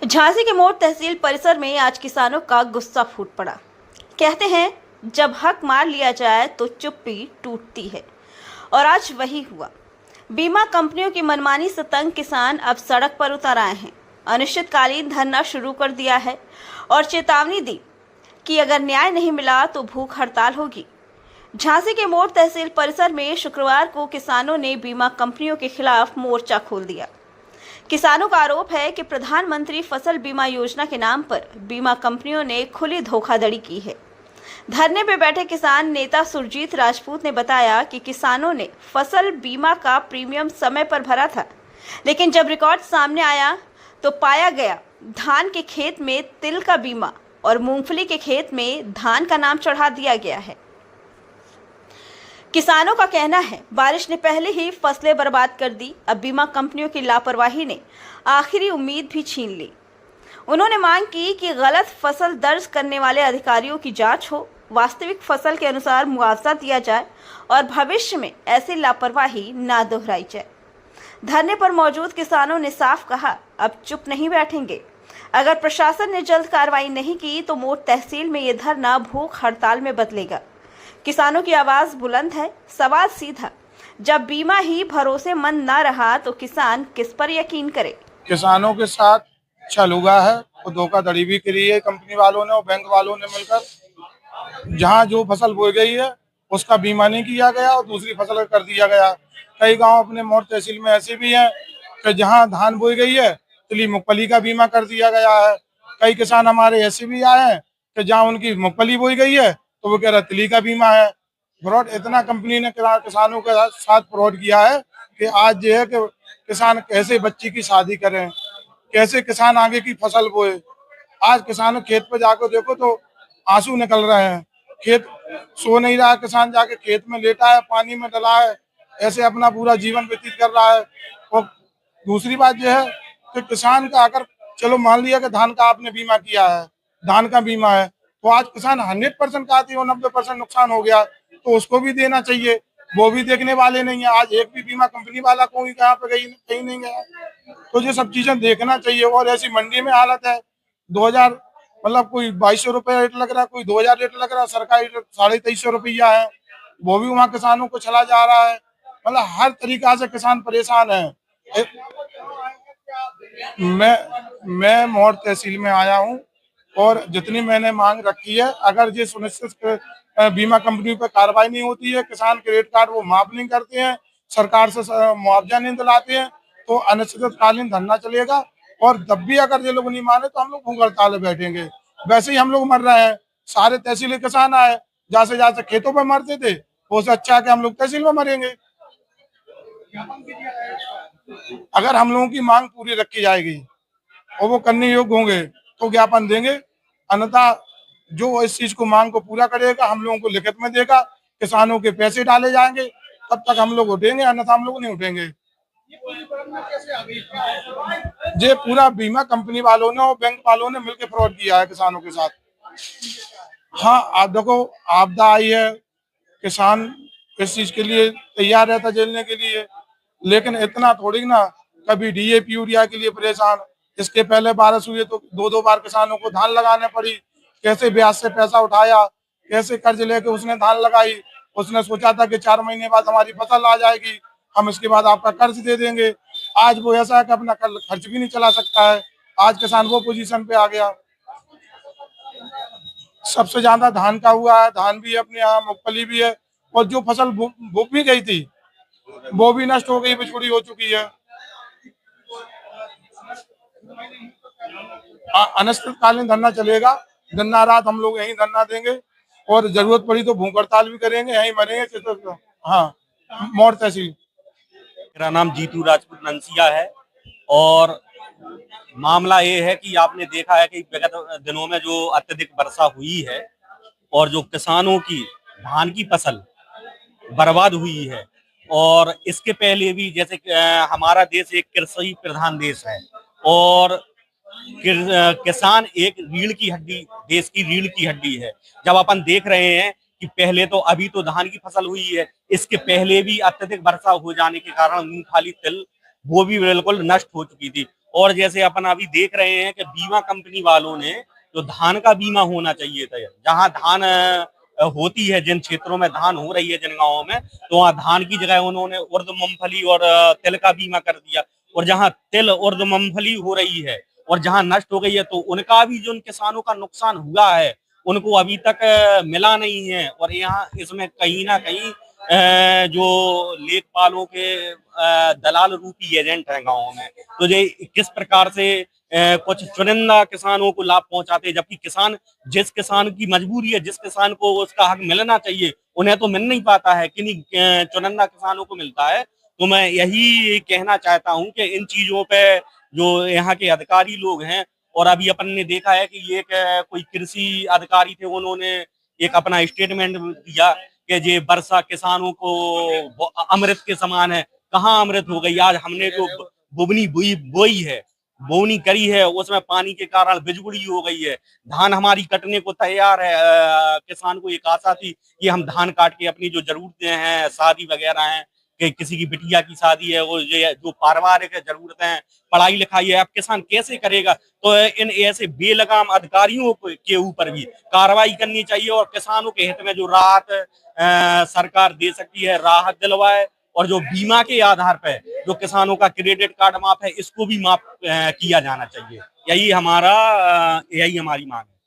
झांसी के मोड़ तहसील परिसर में आज किसानों का गुस्सा फूट पड़ा। कहते हैं जब हक मार लिया जाए तो चुप्पी टूटती है, और आज वही हुआ। बीमा कंपनियों की मनमानी से तंग किसान अब सड़क पर उतर आए हैं। अनिश्चितकालीन धरना शुरू कर दिया है और चेतावनी दी कि अगर न्याय नहीं मिला तो भूख हड़ताल होगी। झांसी के मोड़ तहसील परिसर में शुक्रवार को किसानों ने बीमा कंपनियों के खिलाफ मोर्चा खोल दिया। किसानों का आरोप है कि प्रधानमंत्री फसल बीमा योजना के नाम पर बीमा कंपनियों ने खुली धोखाधड़ी की है। धरने में बैठे किसान नेता सुरजीत राजपूत ने बताया कि किसानों ने फसल बीमा का प्रीमियम समय पर भरा था, लेकिन जब रिकॉर्ड सामने आया तो पाया गया धान के खेत में तिल का बीमा और मूंगफली के खेत में धान का नाम चढ़ा दिया गया है। किसानों का कहना है बारिश ने पहले ही फसलें बर्बाद कर दी, अब बीमा कंपनियों की लापरवाही ने आखिरी उम्मीद भी छीन ली। उन्होंने मांग की कि गलत फसल दर्ज करने वाले अधिकारियों की जांच हो, वास्तविक फसल के अनुसार मुआवजा दिया जाए और भविष्य में ऐसी लापरवाही ना दोहराई जाए। धरने पर मौजूद किसानों ने साफ कहा, अब चुप नहीं बैठेंगे। अगर प्रशासन ने जल्द कार्रवाई नहीं की तो मोड़ तहसील में ये धरना भूख हड़ताल में बदलेगा। किसानों की आवाज बुलंद है, सवाल सीधा, जब बीमा ही भरोसेमंद ना रहा तो किसान किस पर यकीन करे। किसानों के साथ छल हुआ है और धोखाधड़ी भी करी है कंपनी वालों ने और बैंक वालों ने मिलकर। जहां जो फसल बोई गई है उसका बीमा नहीं किया गया और दूसरी फसल कर दिया गया। कई गांव अपने मोड़ तहसील में ऐसे भी हैं कि जहां धान बोई गई है तिली मूंगफली का बीमा कर दिया गया है। कई किसान हमारे ऐसे भी आए हैं कि जहां उनकी मूंगफली बोई गई है तो वो कह रहा तिली का बीमा है। फ्रॉड इतना कंपनी ने किसानों के साथ फ्रॉड किया है कि आज जो है कि किसान कैसे बच्ची की शादी करें, कैसे किसान आगे की फसल बोए। आज किसान खेत पे जाकर देखो तो आंसू निकल रहे हैं। खेत सो नहीं रहा, किसान जाके खेत में लेटा है, पानी में डला है, ऐसे अपना पूरा जीवन व्यतीत कर रहा है। और दूसरी बात यह है कि किसान का अगर चलो मान लिया कि धान का आपने बीमा किया है, धान का बीमा है, तो आज किसान 100% का आती है, 90% नुकसान हो गया तो उसको भी देना चाहिए। वो भी देखने वाले नहीं है। आज एक भी बीमा कंपनी वाला कोई कहाँ पे कहीं नहीं गया। तो ये सब चीजें देखना चाहिए। और ऐसी मंडी में हालत है 2000 मतलब कोई 2200 रुपये रेट लग रहा है, कोई 2000 रेट लग रहा है, सरकारी रेट 2350 रुपया है, वो भी वहाँ किसानों को चला जा रहा है। मतलब हर तरीका से किसान परेशान है। मैं मोड़ तहसील में आया हूँ और जितनी मैंने मांग रखी है, अगर ये सुनिश्चित बीमा कंपनी पर कार्रवाई नहीं होती है, किसान क्रेडिट कार्ड वो माफ नहीं करते हैं, सरकार से मुआवजा नहीं दिलाते हैं, तो अनिश्चितकालीन धरना चलेगा। और तब भी अगर ये लोग नहीं माने तो हम लोग भूख हड़ताल में बैठेंगे। वैसे ही हम लोग मर रहे हैं, सारे तहसील किसान आए, जैसे जैसे खेतों में मरते थे उससे अच्छा है कि हम लोग तहसील में मरेंगे। अगर हम लोगों की मांग पूरी रखी जाएगी और वो करने योग्य होंगे तो ज्ञापन देंगे, अन्यथा जो इस चीज को मांग को पूरा करेगा हम लोगों को लिखित में देगा, किसानों के पैसे डाले जाएंगे, तब तक हम लोग उठेंगे, अन्यथा हम लोग नहीं उठेंगे। ये पूरा बीमा कंपनी वालों ने और बैंक वालों ने मिलकर फ्रॉड किया है किसानों के साथ। हाँ, आप देखो आपदा आई है, किसान इस चीज के लिए तैयार रहता झेलने के लिए, लेकिन इतना थोड़ी ना। कभी डीएपी यूरिया के लिए परेशान, इसके पहले बारिश हुई तो 2-2 बार किसानों को धान लगाने पड़ी। कैसे ब्याज से पैसा उठाया, कैसे कर्ज लेके उसने धान लगाई। उसने सोचा था कि 4 महीने बाद हमारी फसल आ जाएगी, हम इसके बाद आपका कर्ज दे देंगे। आज वो ऐसा है कि अपना खर्च भी नहीं चला सकता है। आज किसान वो पोजीशन पे आ गया। सबसे ज्यादा धान का हुआ है, धान भी अपने यहाँ, मूंगफली भी है, और जो फसल बुक भी गई थी वो भी नष्ट हो गई, बिछुड़ी हो चुकी है। अनिश्चितकालीन धरना चलेगा, दिन रात हम लोग यहीं धरना देंगे और जरूरत पड़ी तो भूख हड़ताल भी करेंगे, यहीं मरेंगे। हाँ, मोड़ तहसील। मेरा नाम जीतू राजपूत नंसिया है और मामला ये है कि आपने देखा है कि विगत दिनों में जो अत्यधिक वर्षा हुई है और जो किसानों की धान की फसल बर्बाद हुई है, और इसके पहले भी जैसे हमारा देश एक कृषि प्रधान देश है और किसान एक रीढ़ की हड्डी, देश की रीढ़ की हड्डी है। जब अपन देख रहे हैं कि पहले तो अभी तो धान की फसल हुई है, इसके पहले भी अत्यधिक वर्षा हो जाने के कारण मूंगफली, तिल वो भी बिल्कुल नष्ट हो चुकी थी। और जैसे अपन अभी देख रहे हैं कि बीमा कंपनी वालों ने जो धान का बीमा होना चाहिए था, जहां धान होती है, जिन क्षेत्रों में धान हो रही है, जिन गांवों में, तो वहां धान की जगह उन्होंने उर्द, मूंगफली और तिल का बीमा कर दिया। और जहां तिल, उर्द, मूंगफली हो रही है और जहां नष्ट हो गई है, तो उनका भी जो उन किसानों का नुकसान हुआ है उनको अभी तक मिला नहीं है। और यहाँ इसमें कहीं ना कहीं जो लेखपालों के दलाल रूपी एजेंट हैं गाँव में, तो ये किस प्रकार से कुछ चुनिंदा किसानों को लाभ पहुंचाते हैं, जबकि किसान, जिस किसान की मजबूरी है, जिस किसान को उसका हक मिलना चाहिए, उन्हें तो मिल नहीं पाता है, किन्हीं चुनिंदा किसानों को मिलता है। तो मैं यही कहना चाहता हूं कि इन चीजों पे जो यहाँ के अधिकारी लोग हैं, और अभी अपन ने देखा है कि ये कोई कृषि अधिकारी थे, उन्होंने एक अपना स्टेटमेंट दिया कि ये वर्षा किसानों को अमृत के समान है। कहाँ अमृत हो गई? आज हमने जो बुबनी बोनी करी है, उसमें पानी के कारण बिजगुड़ी हो गई है। धान हमारी कटने को तैयार है। किसान को एक आशा थी कि हम धान काट के अपनी जो जरूरतें हैं, शादी वगैरह हैं, कि किसी की बिटिया की शादी है, वो जो पारिवारिक जरूरतें हैं, पढ़ाई लिखाई है, अब किसान कैसे करेगा? तो इन ऐसे बेलगाम अधिकारियों के ऊपर भी कार्रवाई करनी चाहिए और किसानों के हित में जो राहत सरकार दे सकती है, राहत दिलवाए। और जो बीमा के आधार पर जो किसानों का क्रेडिट कार्ड माफ है, इसको भी माफ किया जाना चाहिए। यही हमारी मांग है।